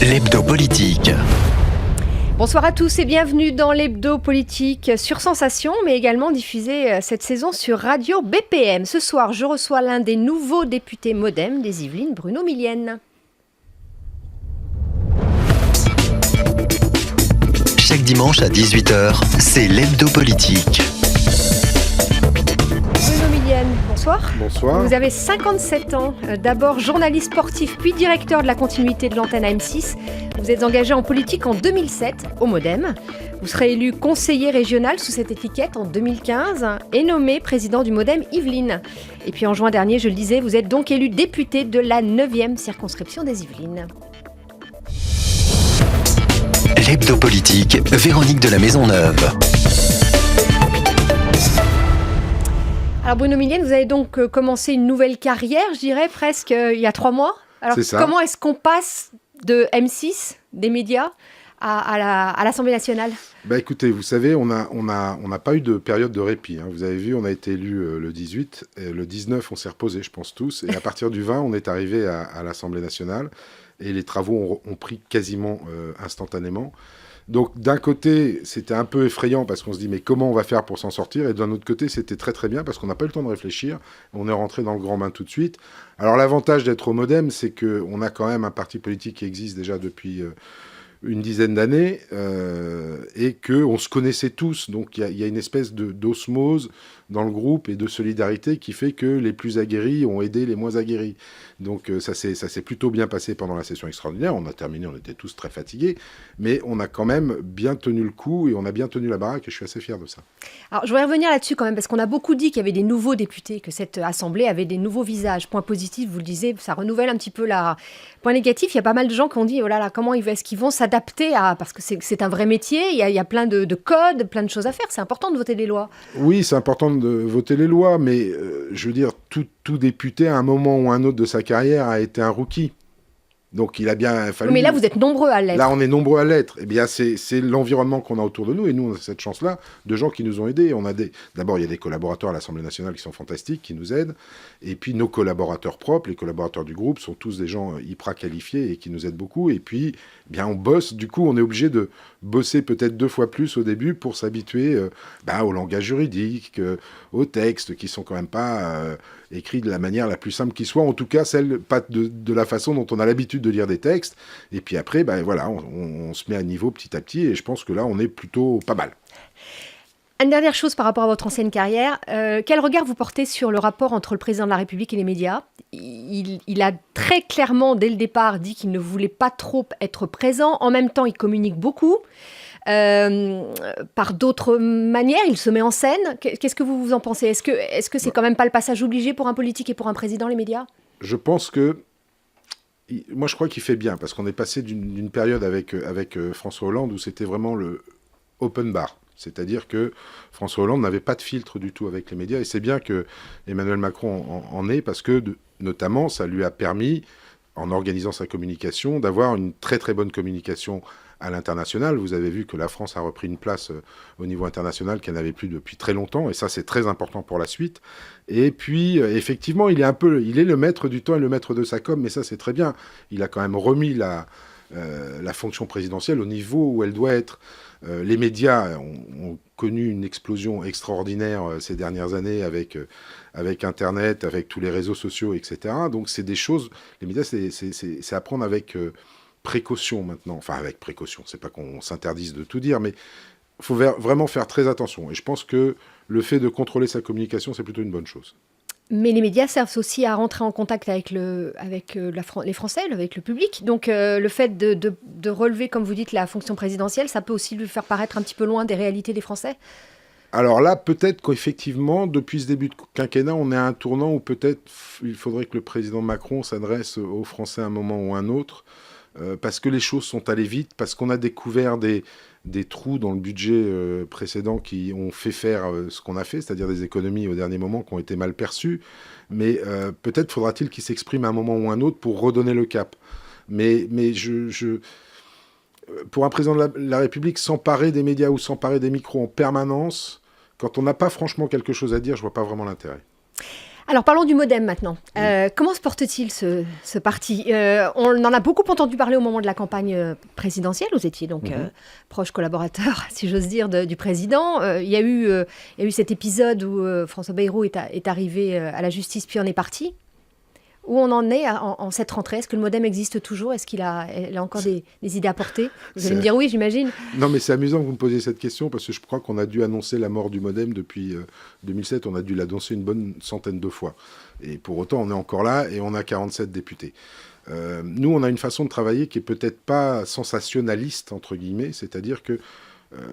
L'hebdo politique. Bonsoir à tous et bienvenue dans l'hebdo politique sur Sensation, mais également diffusé cette saison sur Radio BPM. Ce soir, je reçois l'un des nouveaux députés MoDem des Yvelines, Bruno Millienne. Chaque dimanche à 18h, c'est l'hebdo politique. Bruno Millienne, bonsoir. Bonsoir. Vous avez 57 ans, d'abord journaliste sportif, puis directeur de la continuité de l'antenne à M6. Vous êtes engagé en politique en 2007 au MoDem. Vous serez élu conseiller régional sous cette étiquette en 2015 et nommé président du MoDem Yvelines. Et puis en juin dernier, je le disais, vous êtes donc élu député de la 9e circonscription des Yvelines. L'hebdo politique, Véronique de la Maisonneuve. Alors Bruno Millienne, vous avez donc commencé une nouvelle carrière, je dirais presque il y a 3 mois. Alors C'est ça. comment est-ce qu'on passe de M6, des médias, à l'Assemblée nationale ? Écoutez, vous savez, on n'a pas eu de période de répit. Vous avez vu, on a été élu le 18, et le 19, on s'est reposé, je pense tous. Et à partir du 20, on est arrivé à l'Assemblée nationale. Et les travaux ont pris quasiment instantanément. Donc d'un côté, c'était un peu effrayant parce qu'on se dit mais comment on va faire pour s'en sortir ? Et d'un autre côté, c'était très très bien parce qu'on n'a pas eu le temps de réfléchir. On est rentré dans le grand bain tout de suite. Alors l'avantage d'être au MoDem, c'est qu'on a quand même un parti politique qui existe déjà depuis une dizaine d'années et qu'on se connaissait tous. Donc il y a une espèce d'osmose dans le groupe et de solidarité qui fait que les plus aguerris ont aidé les moins aguerris. Donc ça s'est plutôt bien passé pendant la session extraordinaire. On a terminé, on était tous très fatigués, mais on a quand même bien tenu le coup et on a bien tenu la baraque et je suis assez fier de ça. Alors je voudrais revenir là-dessus quand même, parce qu'on a beaucoup dit qu'il y avait des nouveaux députés, que cette Assemblée avait des nouveaux visages. Point positif, vous le disiez, ça renouvelle un petit peu la... Point négatif, il y a pas mal de gens qui ont dit, oh là là, comment est-ce qu'ils vont s'adapter à... Parce que c'est un vrai métier, il y a plein de codes, plein de choses à faire, c'est important de voter les lois. Oui, c'est important de voter les lois, mais je veux dire, tout député, à un moment ou un autre de sa carrière, a été un rookie. Donc il a bien fallu... Oui, mais là, vous êtes nombreux à l'être. Là, on est nombreux à l'être. Eh bien, c'est l'environnement qu'on a autour de nous, et nous, on a cette chance-là de gens qui nous ont aidés. D'abord, il y a des collaborateurs à l'Assemblée nationale qui sont fantastiques, qui nous aident, et puis nos collaborateurs propres, les collaborateurs du groupe, sont tous des gens hyper qualifiés et qui nous aident beaucoup. Et puis, eh bien, on bosse. Du coup, on est obligé de bosser peut-être 2 fois plus au début pour s'habituer au langage juridique, aux textes qui sont quand même pas écrits de la manière la plus simple qui soit. En tout cas, pas de la façon dont on a l'habitude de lire des textes. Et puis après, on se met à niveau petit à petit et je pense que là, on est plutôt pas mal. Une dernière chose par rapport à votre ancienne carrière, quel regard vous portez sur le rapport entre le président de la République et les médias ? Il a très clairement, dès le départ, dit qu'il ne voulait pas trop être présent. En même temps, il communique beaucoup. Par d'autres manières, il se met en scène. Qu'est-ce que vous en pensez ? Est-ce que c'est quand même pas le passage obligé pour un politique et pour un président, les médias ? Je pense que moi, je crois qu'il fait bien, parce qu'on est passé d'une période avec François Hollande où c'était vraiment le open bar. C'est-à-dire que François Hollande n'avait pas de filtre du tout avec les médias. Et c'est bien que Emmanuel Macron en ait, parce que, notamment, ça lui a permis, en organisant sa communication, d'avoir une très très bonne communication à l'international. Vous avez vu que la France a repris une place au niveau international qu'elle n'avait plus depuis très longtemps, et ça c'est très important pour la suite. Et puis effectivement, il est le maître du temps et le maître de sa com, mais ça c'est très bien. Il a quand même remis la fonction présidentielle au niveau où elle doit être. Les médias ont connu une explosion extraordinaire ces dernières années avec Internet, avec tous les réseaux sociaux, etc. Donc c'est des choses, les médias c'est à prendre avec précaution maintenant, enfin avec précaution, c'est pas qu'on s'interdise de tout dire, mais il faut vraiment faire très attention. Et je pense que le fait de contrôler sa communication, c'est plutôt une bonne chose. Mais les médias servent aussi à rentrer en contact avec les Français, avec le public. Donc le fait de relever, comme vous dites, la fonction présidentielle, ça peut aussi lui faire paraître un petit peu loin des réalités des Français. Alors là, peut-être qu'effectivement, depuis ce début de quinquennat, on est à un tournant où peut-être il faudrait que le président Macron s'adresse aux Français à un moment ou à un autre, parce que les choses sont allées vite, parce qu'on a découvert des trous dans le budget précédent qui ont fait faire ce qu'on a fait, c'est-à-dire des économies au dernier moment qui ont été mal perçues. Mais peut-être faudra-t-il qu'il s'exprime à un moment ou à un autre pour redonner le cap. Mais pour un président de la République, s'emparer des médias ou s'emparer des micros en permanence, quand on n'a pas franchement quelque chose à dire, je ne vois pas vraiment l'intérêt. Alors parlons du MoDem maintenant. Comment se porte-t-il ce parti? On en a beaucoup entendu parler au moment de la campagne présidentielle. Vous étiez donc proche collaborateur, si j'ose dire, du président. Il y a eu cet épisode où François Bayrou est arrivé à la justice puis en est parti. Où on en est en cette rentrée? Est-ce que le MoDem existe toujours? Est-ce qu'il a encore des idées à porter? Vous allez me dire oui, j'imagine. Non, mais c'est amusant que vous me posiez cette question parce que je crois qu'on a dû annoncer la mort du MoDem depuis 2007. On a dû l'annoncer une bonne centaine de fois. Et pour autant, on est encore là et on a 47 députés. Nous, on a une façon de travailler qui est peut-être pas sensationnaliste, entre guillemets. C'est-à-dire que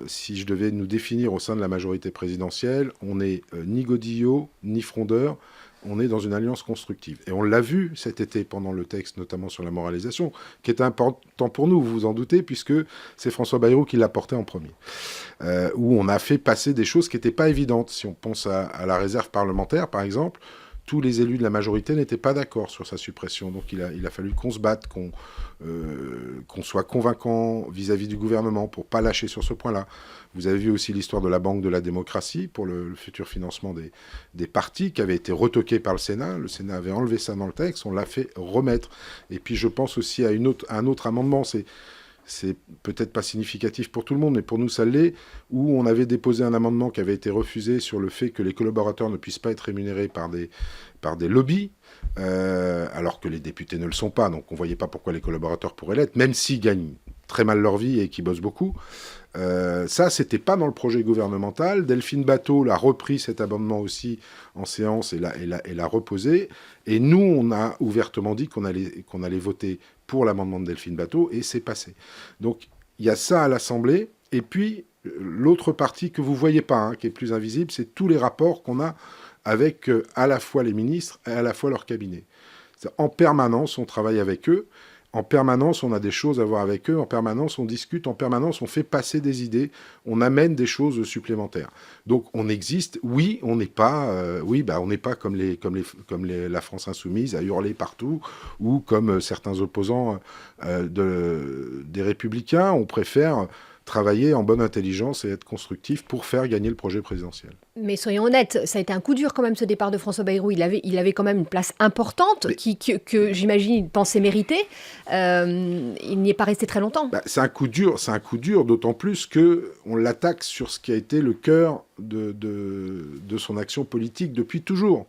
si je devais nous définir au sein de la majorité présidentielle, on n'est ni godillot, ni frondeur. On est dans une alliance constructive. Et on l'a vu cet été pendant le texte, notamment sur la moralisation, qui est important pour nous, vous vous en doutez, puisque c'est François Bayrou qui l'a porté en premier. Où on a fait passer des choses qui n'étaient pas évidentes. Si on pense à la réserve parlementaire, par exemple, tous les élus de la majorité n'étaient pas d'accord sur sa suppression. Donc il a fallu qu'on se batte, qu'on soit convaincant vis-à-vis du gouvernement pour ne pas lâcher sur ce point-là. Vous avez vu aussi l'histoire de la Banque de la démocratie pour le futur financement des partis qui avait été retoqué par le Sénat. Le Sénat avait enlevé ça dans le texte, on l'a fait remettre. Et puis je pense aussi à un autre amendement, c'est peut-être pas significatif pour tout le monde, mais pour nous, ça l'est, où on avait déposé un amendement qui avait été refusé sur le fait que les collaborateurs ne puissent pas être rémunérés par des lobbies, alors que les députés ne le sont pas. Donc on ne voyait pas pourquoi les collaborateurs pourraient l'être, même s'ils gagnent très mal leur vie et qu'ils bossent beaucoup. Ça, c'était pas dans le projet gouvernemental. Delphine Batho l'a repris cet amendement aussi en séance et l'a reposé. Et nous, on a ouvertement dit qu'on allait voter pour l'amendement de Delphine Batho et c'est passé. Donc, il y a ça à l'Assemblée. Et puis, l'autre partie que vous voyez pas, qui est plus invisible, c'est tous les rapports qu'on a avec à la fois les ministres et à la fois leur cabinet. En permanence, on travaille avec eux. En permanence, on a des choses à voir avec eux. En permanence, on discute. En permanence, on fait passer des idées. On amène des choses supplémentaires. Donc, on existe. Oui, on n'est pas. On n'est pas comme la France insoumise à hurler partout, ou comme certains opposants des Républicains. On préfère travailler en bonne intelligence et être constructif pour faire gagner le projet présidentiel. Mais soyons honnêtes, ça a été un coup dur quand même ce départ de François Bayrou. Il avait quand même une place importante que j'imagine il pensait mériter. Il n'y est pas resté très longtemps. C'est un coup dur, d'autant plus qu'on l'attaque sur ce qui a été le cœur de son action politique depuis toujours.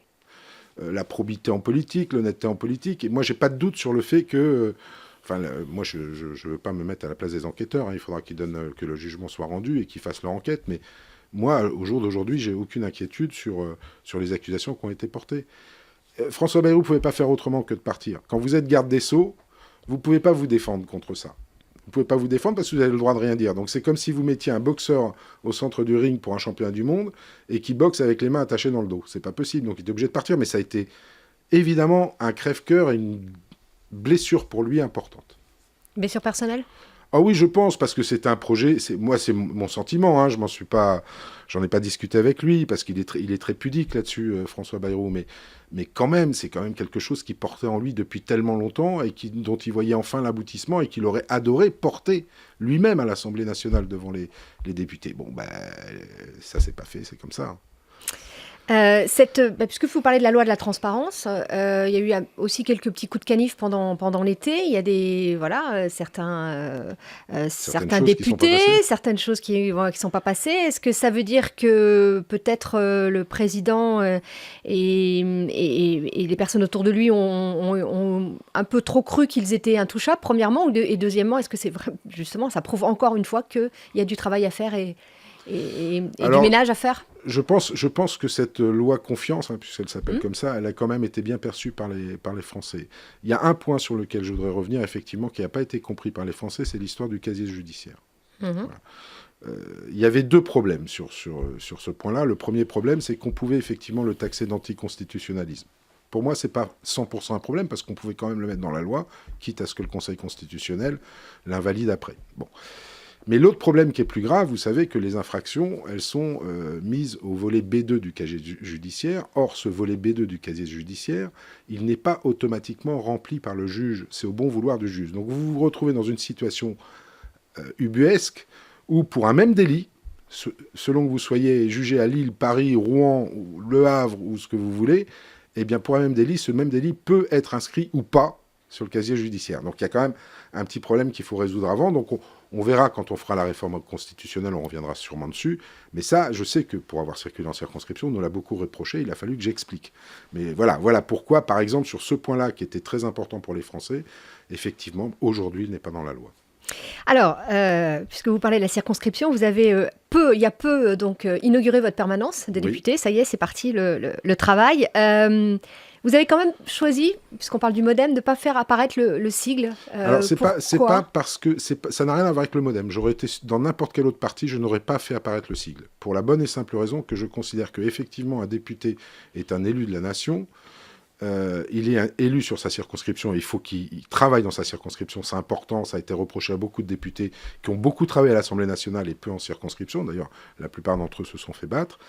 La probité en politique, l'honnêteté en politique. Et moi, j'ai pas de doute sur le fait que... moi, je ne veux pas me mettre à la place des enquêteurs. Il faudra que le jugement soit rendu et qu'ils fassent leur enquête. Mais moi, au jour d'aujourd'hui, j'ai aucune inquiétude sur les accusations qui ont été portées. François Bayrou ne pouvait pas faire autrement que de partir. Quand vous êtes garde des Sceaux, vous ne pouvez pas vous défendre contre ça. Vous ne pouvez pas vous défendre parce que vous avez le droit de rien dire. Donc c'est comme si vous mettiez un boxeur au centre du ring pour un championnat du monde et qui boxe avec les mains attachées dans le dos. C'est pas possible. Donc il était obligé de partir. Mais ça a été évidemment un crève-cœur et une blessure pour lui importante. Blessure personnelle ? Ah oui, je pense, parce que c'est un projet, c'est mon sentiment, j'en ai pas discuté avec lui, parce qu'il est très pudique là-dessus, François Bayrou, mais quand même, c'est quand même quelque chose qui portait en lui depuis tellement longtemps, et dont il voyait enfin l'aboutissement, et qu'il aurait adoré porter lui-même à l'Assemblée nationale devant les députés. Bon, ça c'est pas fait, c'est comme ça. Puisque vous parlez de la loi de la transparence, il y a eu aussi quelques petits coups de canif pendant l'été. Il y a certains députés, certaines choses qui sont pas passées. Est-ce que ça veut dire que peut-être le président et les personnes autour de lui ont un peu trop cru qu'ils étaient intouchables, premièrement, et deuxièmement, est-ce que c'est vrai, justement, ça prouve encore une fois qu'il y a du travail à faire et du ménage à faire? Je pense que cette loi confiance, puisqu'elle s'appelle comme ça, elle a quand même été bien perçue par les Français. Il y a un point sur lequel je voudrais revenir, effectivement, qui n'a pas été compris par les Français, c'est l'histoire du casier judiciaire. Voilà. Il y avait deux problèmes sur ce point-là. Le premier problème, c'est qu'on pouvait effectivement le taxer d'anticonstitutionnalisme. Pour moi, ce n'est pas 100% un problème, parce qu'on pouvait quand même le mettre dans la loi, quitte à ce que le Conseil constitutionnel l'invalide après. Bon. Mais l'autre problème qui est plus grave, vous savez que les infractions, elles sont mises au volet B2 du casier judiciaire. Or, ce volet B2 du casier judiciaire, il n'est pas automatiquement rempli par le juge. C'est au bon vouloir du juge. Donc vous vous retrouvez dans une situation ubuesque où, pour un même délit, selon que vous soyez jugé à Lille, Paris, Rouen, Le Havre ou ce que vous voulez, eh bien pour un même délit, ce même délit peut être inscrit ou pas sur le casier judiciaire. Donc il y a quand même un petit problème qu'il faut résoudre avant. Donc on verra quand on fera la réforme constitutionnelle, on reviendra sûrement dessus. Mais ça, je sais que pour avoir circulé en circonscription, on nous l'a beaucoup reproché, il a fallu que j'explique. Mais voilà pourquoi, par exemple, sur ce point-là qui était très important pour les Français, effectivement, aujourd'hui, il n'est pas dans la loi. Alors, puisque vous parlez de la circonscription, vous avez il y a peu inauguré votre permanence des députés. Ça y est, c'est parti le travail. Vous avez quand même choisi, puisqu'on parle du MoDem, de ne pas faire apparaître le sigle. Alors, c'est pas parce que ça n'a rien à voir avec le MoDem. J'aurais été dans n'importe quel autre parti, je n'aurais pas fait apparaître le sigle. Pour la bonne et simple raison que je considère qu'effectivement, un député est un élu de la nation. Il est élu sur sa circonscription, il faut qu'il travaille dans sa circonscription, c'est important, ça a été reproché à beaucoup de députés qui ont beaucoup travaillé à l'Assemblée nationale et peu en circonscription, d'ailleurs la plupart d'entre eux se sont fait battre,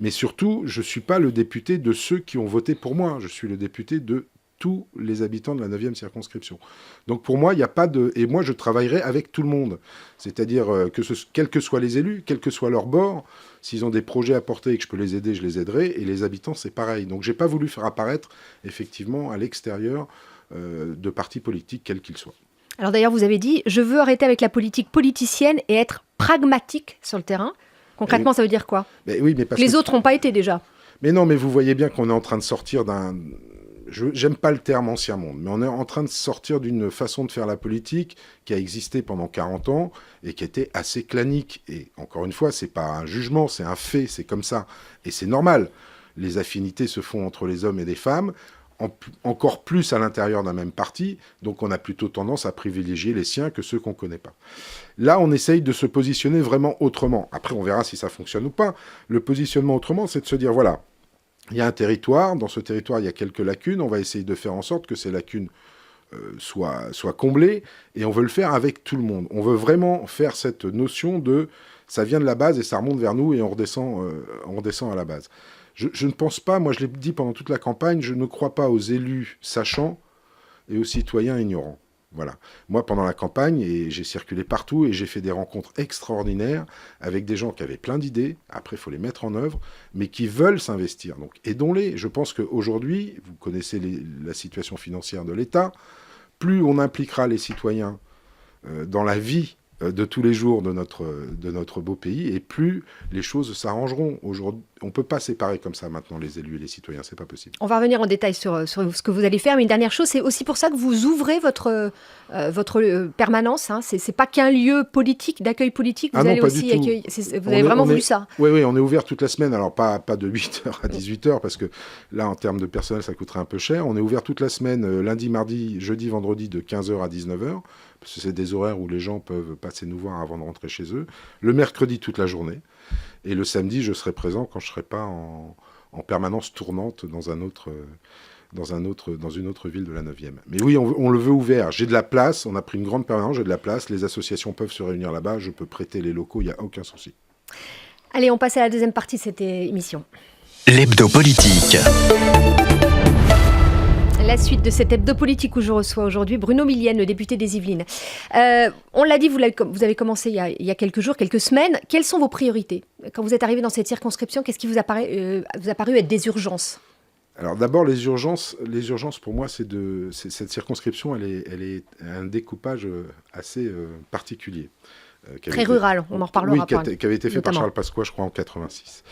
mais surtout je ne suis pas le député de ceux qui ont voté pour moi, je suis le député de tous les habitants de la 9e circonscription. Donc pour moi, il n'y a pas de... Et moi, je travaillerai avec tout le monde. C'est-à-dire, quels que soient les élus, quel que soit leur bord, s'ils ont des projets à porter et que je peux les aider, je les aiderai. Et les habitants, c'est pareil. Donc je n'ai pas voulu faire apparaître, effectivement, à l'extérieur de partis politiques, quels qu'ils soient. Alors d'ailleurs, vous avez dit, je veux arrêter avec la politique politicienne et être pragmatique sur le terrain. Concrètement, ça veut dire quoi ? Oui, mais parce les autres n'ont pas été déjà. Mais non, mais vous voyez bien qu'on est en train de sortir d'un... J'aime pas le terme ancien monde, mais on est en train de sortir d'une façon de faire la politique qui a existé pendant 40 ans et qui était assez clanique. Et encore une fois, c'est pas un jugement, c'est un fait, c'est comme ça. Et c'est normal. Les affinités se font entre les hommes et les femmes, encore plus à l'intérieur d'un même parti, donc on a plutôt tendance à privilégier les siens que ceux qu'on connaît pas. Là, on essaye de se positionner vraiment autrement. Après, on verra si ça fonctionne ou pas. Le positionnement autrement, c'est de se dire, voilà, il y a un territoire, dans ce territoire, il y a quelques lacunes, on va essayer de faire en sorte que ces lacunes soient comblées, et on veut le faire avec tout le monde. On veut vraiment faire cette notion de ça vient de la base et ça remonte vers nous et on redescend à la base. Je ne pense pas, moi je l'ai dit pendant toute la campagne, je ne crois pas aux élus sachants et aux citoyens ignorants. Voilà. Moi, pendant la campagne, et j'ai circulé partout et j'ai fait des rencontres extraordinaires avec des gens qui avaient plein d'idées. Après, il faut les mettre en œuvre, mais qui veulent s'investir. Donc, aidons-les. Je pense qu'aujourd'hui, vous connaissez la situation financière de l'État. Plus on impliquera les citoyens dans la vie de tous les jours de notre beau pays, et plus les choses s'arrangeront. Aujourd'hui, on ne peut pas séparer comme ça maintenant les élus et les citoyens, c'est pas possible. On va revenir en détail sur ce que vous allez faire, mais une dernière chose, c'est aussi pour ça que vous ouvrez votre permanence. Hein. C'est pas qu'un lieu politique, d'accueil politique, vous allez aussi accueillir. Vous avez vraiment voulu ça. Oui, on est ouvert toute la semaine, alors pas de 8h à 18h, parce que là, en termes de personnel, ça coûterait un peu cher. On est ouvert toute la semaine, lundi, mardi, jeudi, vendredi, de 15h à 19h. Parce que c'est des horaires où les gens peuvent passer nous voir avant de rentrer chez eux. Le mercredi, toute la journée. Et le samedi, je serai présent quand je ne serai pas en permanence tournante dans une autre ville de la 9e. Mais oui, on le veut ouvert. J'ai de la place, on a pris une grande permanence, j'ai de la place. Les associations peuvent se réunir là-bas, je peux prêter les locaux, il n'y a aucun souci. Allez, on passe à la deuxième partie de cette émission. L'hebdo politique. La suite de cet hebdo politique où je reçois aujourd'hui Bruno Millienne, le député des Yvelines. On l'a dit, vous avez commencé il y a quelques jours, quelques semaines. Quelles sont vos priorités ? Quand vous êtes arrivé dans cette circonscription, qu'est-ce qui vous a paru être des urgences ? Alors d'abord, les urgences pour moi, cette circonscription, elle est un découpage assez particulier. Très rural, on en reparlera. Oui, qui avait été fait par Charles Pasqua, je crois, en 86.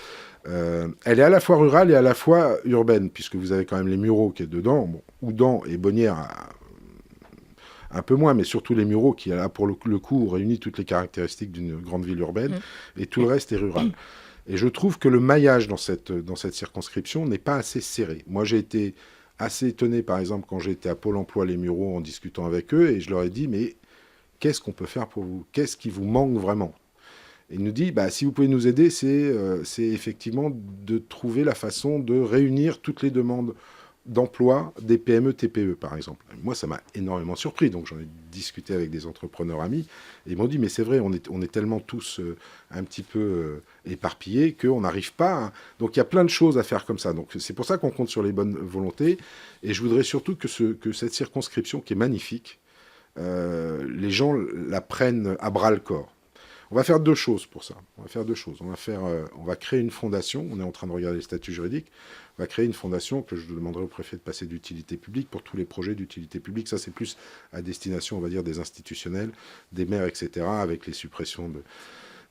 Elle est à la fois rurale et à la fois urbaine, puisque vous avez quand même les Mureaux qui est dedans, Houdan et Bonnières un peu moins, mais surtout les Mureaux qui, là, pour le coup, réunit toutes les caractéristiques d'une grande ville urbaine, et tout le reste est rural. Et je trouve que le maillage dans cette circonscription n'est pas assez serré. Moi, j'ai été assez étonné, par exemple, quand j'étais à Pôle emploi les Mureaux en discutant avec eux, et je leur ai dit, mais qu'est-ce qu'on peut faire pour vous ? Qu'est-ce qui vous manque vraiment ? Et il nous dit, si vous pouvez nous aider, c'est effectivement de trouver la façon de réunir toutes les demandes d'emploi des PME, TPE, par exemple. Moi, ça m'a énormément surpris. Donc, j'en ai discuté avec des entrepreneurs amis. Et ils m'ont dit, mais c'est vrai, on est tellement tous un petit peu éparpillés qu'on n'arrive pas. Donc, il y a plein de choses à faire comme ça. Donc, c'est pour ça qu'on compte sur les bonnes volontés. Et je voudrais surtout que cette circonscription, qui est magnifique, les gens la prennent à bras-le-corps. On va faire 2 choses pour ça. On va créer une fondation. On est en train de regarder les statuts juridiques. On va créer une fondation que je demanderai au préfet de passer d'utilité publique pour tous les projets d'utilité publique. Ça, c'est plus à destination, on va dire, des institutionnels, des maires, etc., avec les suppressions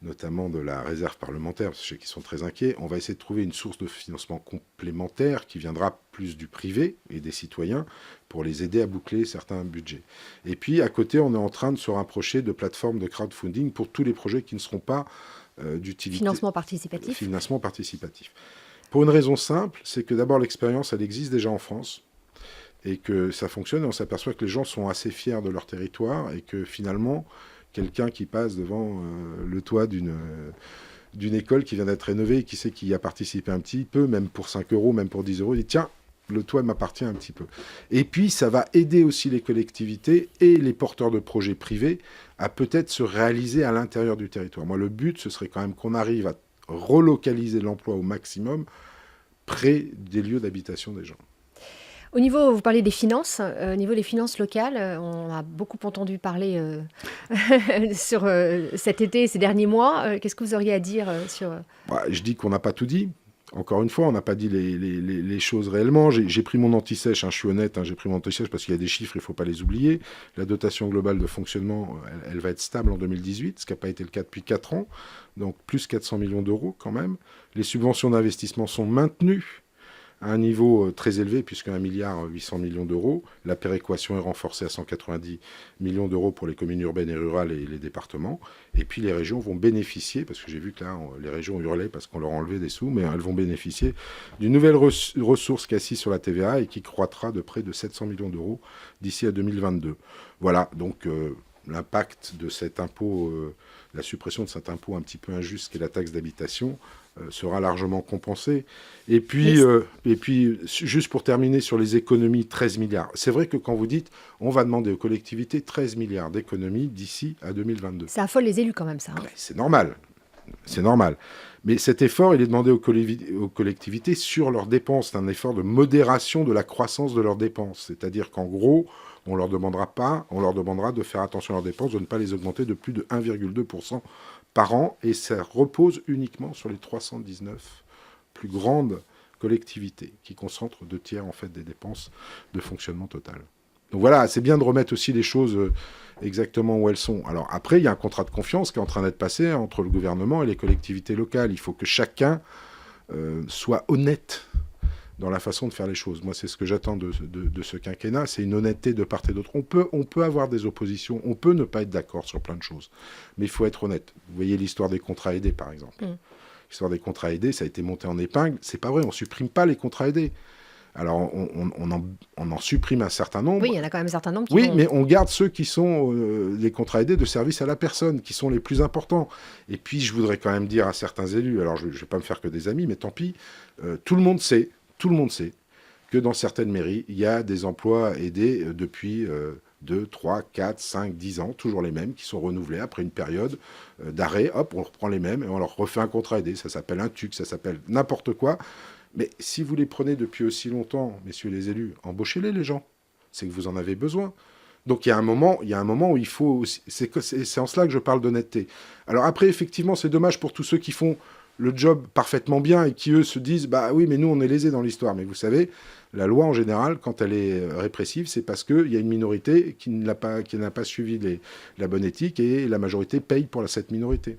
notamment de la réserve parlementaire, parce que je sais qu'ils sont très inquiets. On va essayer de trouver une source de financement complémentaire qui viendra plus du privé et des citoyens pour les aider à boucler certains budgets. Et puis, à côté, on est en train de se rapprocher de plateformes de crowdfunding pour tous les projets qui ne seront pas d'utilité. Financement participatif. Financement participatif. Pour une raison simple, c'est que d'abord, l'expérience, elle existe déjà en France et que ça fonctionne. Et on s'aperçoit que les gens sont assez fiers de leur territoire et que finalement, quelqu'un qui passe devant le toit d'une école qui vient d'être rénovée et qui sait qu'il y a participé un petit peu, même pour 5 euros, même pour 10 euros, il dit tiens, le toit m'appartient un petit peu. Et puis, ça va aider aussi les collectivités et les porteurs de projets privés à peut-être se réaliser à l'intérieur du territoire. Moi, le but, ce serait quand même qu'on arrive à relocaliser l'emploi au maximum près des lieux d'habitation des gens. Au niveau, vous parlez des finances, au niveau des finances locales, on a beaucoup entendu parler sur cet été, ces derniers mois. Qu'est-ce que vous auriez à dire sur... Je dis qu'on n'a pas tout dit. Encore une fois, on n'a pas dit les choses réellement. J'ai pris mon anti-sèche, je suis honnête, j'ai pris mon anti-sèche parce qu'il y a des chiffres, il ne faut pas les oublier. La dotation globale de fonctionnement, elle va être stable en 2018, ce qui n'a pas été le cas depuis 4 ans. Donc plus 400 millions d'euros quand même. Les subventions d'investissement sont maintenues à un niveau très élevé, puisque 1,8 milliard d'euros. La péréquation est renforcée à 190 millions d'euros pour les communes urbaines et rurales et les départements. Et puis les régions vont bénéficier, parce que j'ai vu que là, les régions hurlaient parce qu'on leur enlevait des sous, mais elles vont bénéficier d'une nouvelle ressource qui est assise sur la TVA et qui croîtra de près de 700 millions d'euros d'ici à 2022. Voilà, donc l'impact de cet impôt, la suppression de cet impôt un petit peu injuste qu'est la taxe d'habitation, sera largement compensé. Et puis, juste pour terminer sur les économies, 13 milliards. C'est vrai que quand vous dites, on va demander aux collectivités 13 milliards d'économies d'ici à 2022. Ça affole les élus quand même, ça. C'est normal. C'est normal. Mais cet effort, il est demandé aux collectivités sur leurs dépenses. C'est un effort de modération de la croissance de leurs dépenses. C'est-à-dire qu'en gros, on leur demandera de faire attention à leurs dépenses, de ne pas les augmenter de plus de 1,2% par an, et ça repose uniquement sur les 319 plus grandes collectivités, qui concentrent 2/3 en fait des dépenses de fonctionnement total. Donc voilà, c'est bien de remettre aussi les choses exactement où elles sont. Alors après, il y a un contrat de confiance qui est en train d'être passé entre le gouvernement et les collectivités locales. Il faut que chacun soit honnête dans la façon de faire les choses. Moi, c'est ce que j'attends de ce quinquennat, c'est une honnêteté de part et d'autre. On peut avoir des oppositions, on peut ne pas être d'accord sur plein de choses, mais il faut être honnête. Vous voyez l'histoire des contrats aidés, par exemple. L'histoire des contrats aidés, ça a été monté en épingle. C'est pas vrai, on supprime pas les contrats aidés. Alors, on en supprime un certain nombre. Oui, il y en a quand même un certain nombre qui Oui, mais on garde ceux qui sont les contrats aidés de service à la personne, qui sont les plus importants. Et puis, je voudrais quand même dire à certains élus, alors je ne vais pas me faire que des amis, mais tant pis, tout le monde sait que dans certaines mairies, il y a des emplois aidés depuis 2, 3, 4, 5, 10 ans, toujours les mêmes, qui sont renouvelés après une période d'arrêt. Hop, on reprend les mêmes et on leur refait un contrat aidé. Ça s'appelle un TUC, ça s'appelle n'importe quoi. Mais si vous les prenez depuis aussi longtemps, messieurs les élus, embauchez-les, les gens. C'est que vous en avez besoin. Donc il y a un moment où il faut... C'est en cela que je parle d'honnêteté. Alors après, effectivement, c'est dommage pour tous ceux qui font le job parfaitement bien et qui, eux, se disent « Bah oui, mais nous, on est lésés dans l'histoire. » Mais vous savez, la loi, en général, quand elle est répressive, c'est parce qu'il y a une minorité qui n'a pas suivi la bonne éthique et la majorité paye pour cette minorité.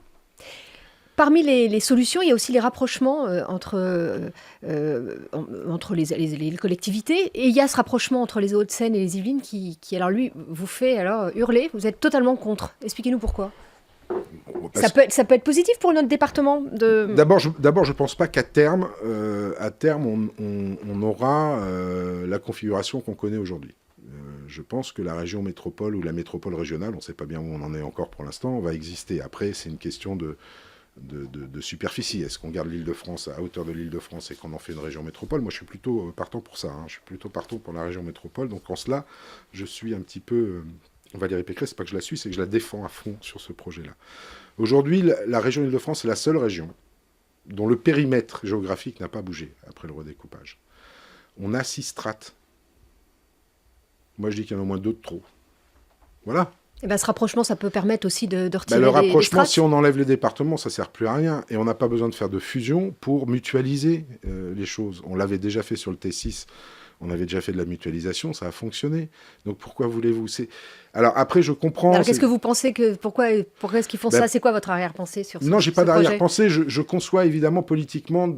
Parmi les solutions, il y a aussi les rapprochements entre les collectivités. Et il y a ce rapprochement entre les Hauts-de-Seine et les Yvelines qui alors lui, vous fait hurler. Vous êtes totalement contre. Expliquez-nous pourquoi. Ça peut être positif pour notre département de... D'abord, je ne pense pas qu'à terme, on aura la configuration qu'on connaît aujourd'hui. Je pense que la région métropole ou la métropole régionale, on ne sait pas bien où on en est encore pour l'instant, va exister. Après, c'est une question de superficie. Est-ce qu'on garde l'Île-de-France à hauteur de l'Île-de-France et qu'on en fait une région métropole? Moi, je suis plutôt partant pour ça. Je suis plutôt partant pour la région métropole. Donc, en cela, je suis un petit peu... Valérie Pécresse, c'est pas que je la suis, c'est que je la défends à fond sur ce projet-là. Aujourd'hui, la région Île-de-France est la seule région dont le périmètre géographique n'a pas bougé après le redécoupage. On a 6 strates. Moi, je dis qu'il y en a au moins 2 de trop. Voilà. Et ben, ce rapprochement, ça peut permettre aussi de retirer le des rapprochement, strates. si on enlève les départements, ça ne sert plus à rien. Et on n'a pas besoin de faire de fusion pour mutualiser les choses. On l'avait déjà fait sur le T6. On avait déjà fait de la mutualisation, ça a fonctionné. Donc pourquoi voulez-vous Alors après, je comprends... Alors qu'est-ce que vous pensez pourquoi est-ce qu'ils font ça? C'est quoi votre arrière-pensée sur ce projet? Non, j'ai pas d'arrière-pensée. Je conçois évidemment politiquement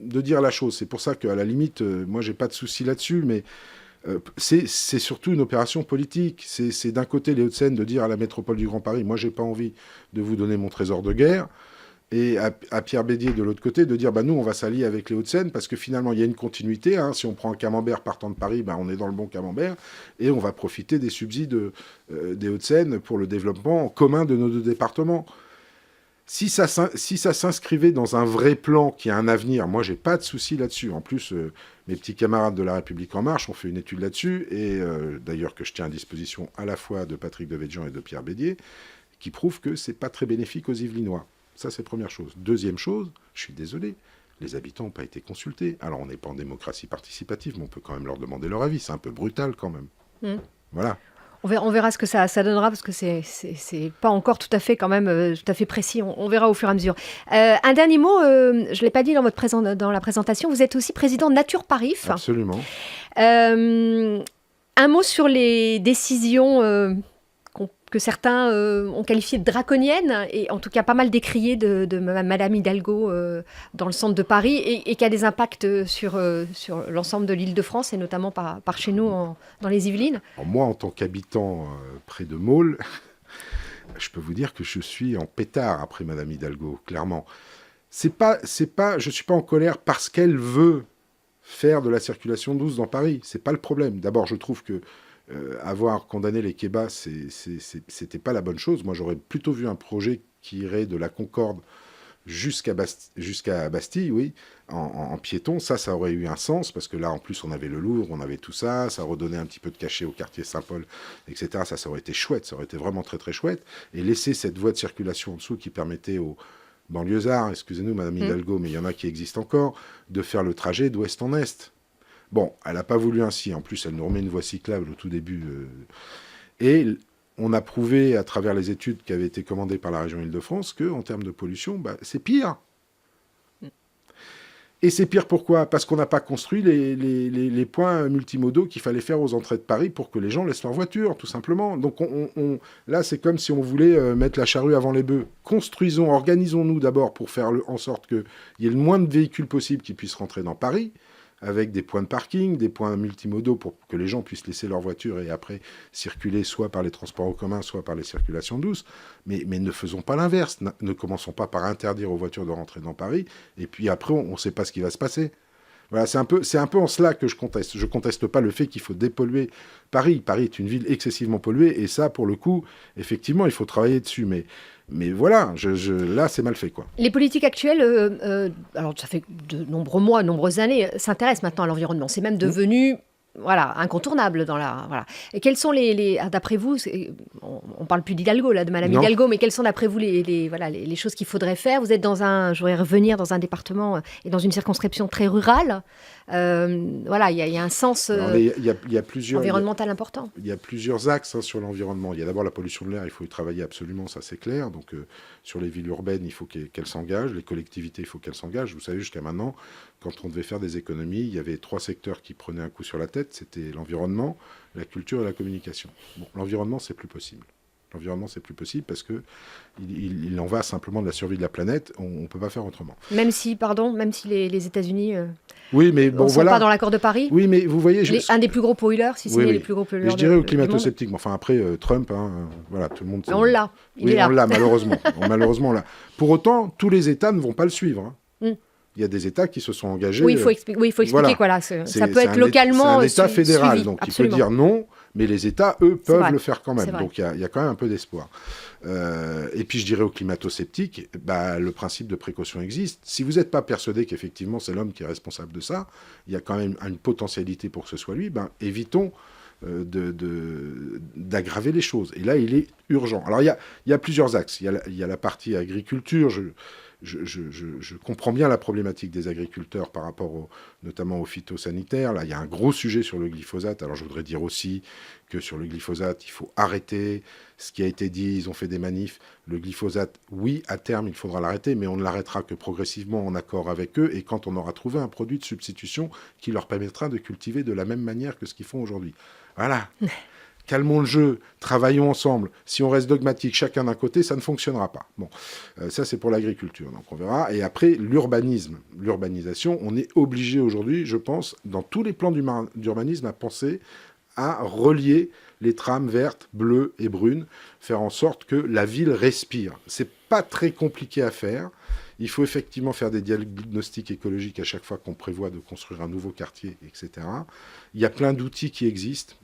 de dire la chose. C'est pour ça qu'à la limite, moi, j'ai pas de souci là-dessus, mais c'est surtout une opération politique. C'est d'un côté les Hauts-de-Seine de dire à la métropole du Grand Paris, moi, j'ai pas envie de vous donner mon trésor de guerre. Et à Pierre Bédier, de l'autre côté, de dire nous, on va s'allier avec les Hauts-de-Seine parce que finalement, il y a une continuité. Si on prend un camembert partant de Paris, on est dans le bon camembert et on va profiter des subsides des Hauts-de-Seine pour le développement commun de nos deux départements. Si ça s'inscrivait dans un vrai plan qui a un avenir, moi, j'ai pas de souci là-dessus. En plus, mes petits camarades de La République En Marche ont fait une étude là-dessus et d'ailleurs que je tiens à disposition à la fois de Patrick Devedjian et de Pierre Bédier, qui prouve que c'est pas très bénéfique aux Yvelinois. Ça, c'est première chose. Deuxième chose, je suis désolé, les habitants n'ont pas été consultés. Alors, on n'est pas en démocratie participative, mais on peut quand même leur demander leur avis. C'est un peu brutal, quand même. Voilà. On verra ce que ça donnera, parce que c'est pas encore tout à fait, quand même, tout à fait précis. On verra au fur et à mesure. Un dernier mot, je ne l'ai pas dit dans la présentation, vous êtes aussi président Nature Paris. Absolument. Un mot sur les décisions... que certains ont qualifié de draconienne, et en tout cas pas mal décrié de Madame Hidalgo dans le centre de Paris, et qui a des impacts sur l'ensemble de l'Île-de-France, et notamment par chez nous, dans les Yvelines. Alors moi, en tant qu'habitant près de Maule, je peux vous dire que je suis en pétard après Madame Hidalgo, clairement. Je ne suis pas en colère parce qu'elle veut faire de la circulation douce dans Paris. C'est pas le problème. D'abord, je trouve que avoir condamné les kebabs, c'était pas la bonne chose. Moi, j'aurais plutôt vu un projet qui irait de la Concorde jusqu'à Bastille, oui, en piéton. Ça aurait eu un sens, parce que là, en plus, on avait le Louvre, on avait tout ça, ça redonnait un petit peu de cachet au quartier Saint-Paul, etc. Ça aurait été chouette, ça aurait été vraiment très, très chouette. Et laisser cette voie de circulation en dessous qui permettait aux banlieusards, excusez-nous, Madame Hidalgo, mais il y en a qui existent encore, de faire le trajet d'ouest en est. Bon, elle n'a pas voulu ainsi. En plus, elle nous remet une voie cyclable au tout début. Et on a prouvé, à travers les études qui avaient été commandées par la région Île-de-France, qu'en termes de pollution, c'est pire. Et c'est pire pourquoi? Parce qu'on n'a pas construit les points multimodaux qu'il fallait faire aux entrées de Paris pour que les gens laissent leur voiture, tout simplement. Donc là, c'est comme si on voulait mettre la charrue avant les bœufs. Construisons, organisons-nous d'abord pour faire en sorte qu'il y ait le moins de véhicules possible qui puissent rentrer dans Paris, avec des points de parking, des points multimodaux pour que les gens puissent laisser leur voiture et après circuler soit par les transports en commun, soit par les circulations douces. Mais ne faisons pas l'inverse. Ne commençons pas par interdire aux voitures de rentrer dans Paris, et puis après, on ne sait pas ce qui va se passer. Voilà, c'est un peu en cela que je conteste. Je ne conteste pas le fait qu'il faut dépolluer Paris. Paris est une ville excessivement polluée, et ça, pour le coup, effectivement, il faut travailler dessus. Mais voilà, là, c'est mal fait, quoi. Les politiques actuelles, alors ça fait de nombreux mois, de nombreuses années, s'intéressent maintenant à l'environnement. C'est même devenu incontournable dans la... Voilà. Et quels sont d'après vous, on parle plus d'Hidalgo, là, de Madame Hidalgo, mais quelles sont d'après vous les choses qu'il faudrait faire? Vous êtes je voudrais revenir dans un département et dans une circonscription très rurale. Il y a un sens environnemental important. Il y a plusieurs axes sur l'environnement. Il y a d'abord la pollution de l'air, il faut y travailler absolument, ça c'est clair. Donc sur les villes urbaines, il faut qu'elles s'engagent, les collectivités, il faut qu'elles s'engagent. Vous savez, jusqu'à maintenant, quand on devait faire des économies, il y avait 3 secteurs qui prenaient un coup sur la tête, c'était l'environnement, la culture et la communication. Bon, l'environnement, c'est plus possible. L'environnement, c'est plus possible parce que il en va simplement de la survie de la planète. On ne peut pas faire autrement. Même si les États-Unis oui, mais bon, ne sont pas dans l'accord de Paris. Oui, mais vous voyez... un des plus gros pollueurs, si ce n'est les plus gros pollueurs. Je dirais aux climato-sceptiques. Enfin, après, Trump, voilà, tout le monde... On l'a. On l'a, malheureusement. Malheureusement, là. Pour autant, tous les États ne vont pas le suivre. Il y a des États qui se sont engagés... Oui, il faut expliquer voilà. Ça peut être localement c'est un État fédéral, suivi, donc absolument. il peut dire non, mais les États, eux, peuvent le faire quand même. Donc il y a quand même un peu d'espoir. Et puis je dirais aux climato-sceptiques, le principe de précaution existe. Si vous n'êtes pas persuadé qu'effectivement c'est l'homme qui est responsable de ça, il y a quand même une potentialité pour que ce soit lui, évitons d'aggraver les choses. Et là, il est urgent. Alors il y a plusieurs axes. Il y a la partie agriculture. je comprends bien la problématique des agriculteurs par rapport notamment aux phytosanitaires. Là, il y a un gros sujet sur le glyphosate. Alors, je voudrais dire aussi que sur le glyphosate, il faut arrêter ce qui a été dit. Ils ont fait des manifs. Le glyphosate, oui, à terme, il faudra l'arrêter, mais on ne l'arrêtera que progressivement en accord avec eux et quand on aura trouvé un produit de substitution qui leur permettra de cultiver de la même manière que ce qu'ils font aujourd'hui. Voilà. Calmons le jeu, travaillons ensemble. Si on reste dogmatique chacun d'un côté, ça ne fonctionnera pas. Bon, ça c'est pour l'agriculture, donc on verra. Et après, l'urbanisme, l'urbanisation, on est obligé aujourd'hui, je pense, dans tous les plans d'urbanisme, à penser à relier les trames vertes, bleues et brunes, faire en sorte que la ville respire. C'est pas très compliqué à faire. Il faut effectivement faire des diagnostics écologiques à chaque fois qu'on prévoit de construire un nouveau quartier, etc. Il y a plein d'outils qui existent.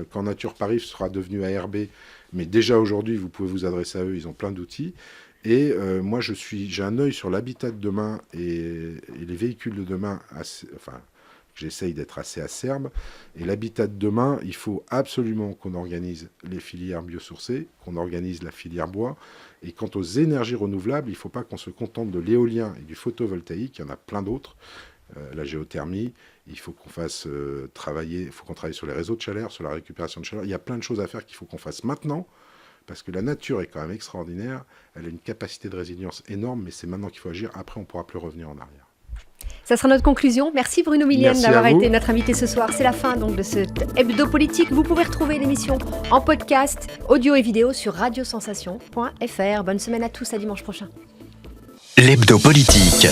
Quand Nature Paris sera devenu ARB, mais déjà aujourd'hui, vous pouvez vous adresser à eux, ils ont plein d'outils. Et moi, j'ai un œil sur l'habitat de demain et les véhicules de demain, j'essaye d'être assez acerbe. Et l'habitat de demain, il faut absolument qu'on organise les filières biosourcées, qu'on organise la filière bois. Et quant aux énergies renouvelables, il ne faut pas qu'on se contente de l'éolien et du photovoltaïque. Il y en a plein d'autres. La géothermie, il faut qu'on fasse travailler sur les réseaux de chaleur, sur la récupération de chaleur. Il y a plein de choses à faire qu'il faut qu'on fasse maintenant. Parce que la nature est quand même extraordinaire. Elle a une capacité de résilience énorme, mais c'est maintenant qu'il faut agir. Après, on ne pourra plus revenir en arrière. Ça sera notre conclusion. Merci Bruno Millienne d'avoir été notre invité ce soir. C'est la fin donc de ce hebdo politique. Vous pouvez retrouver l'émission en podcast, audio et vidéo sur radiosensation.fr. Bonne semaine à tous, à dimanche prochain. L'hebdo politique.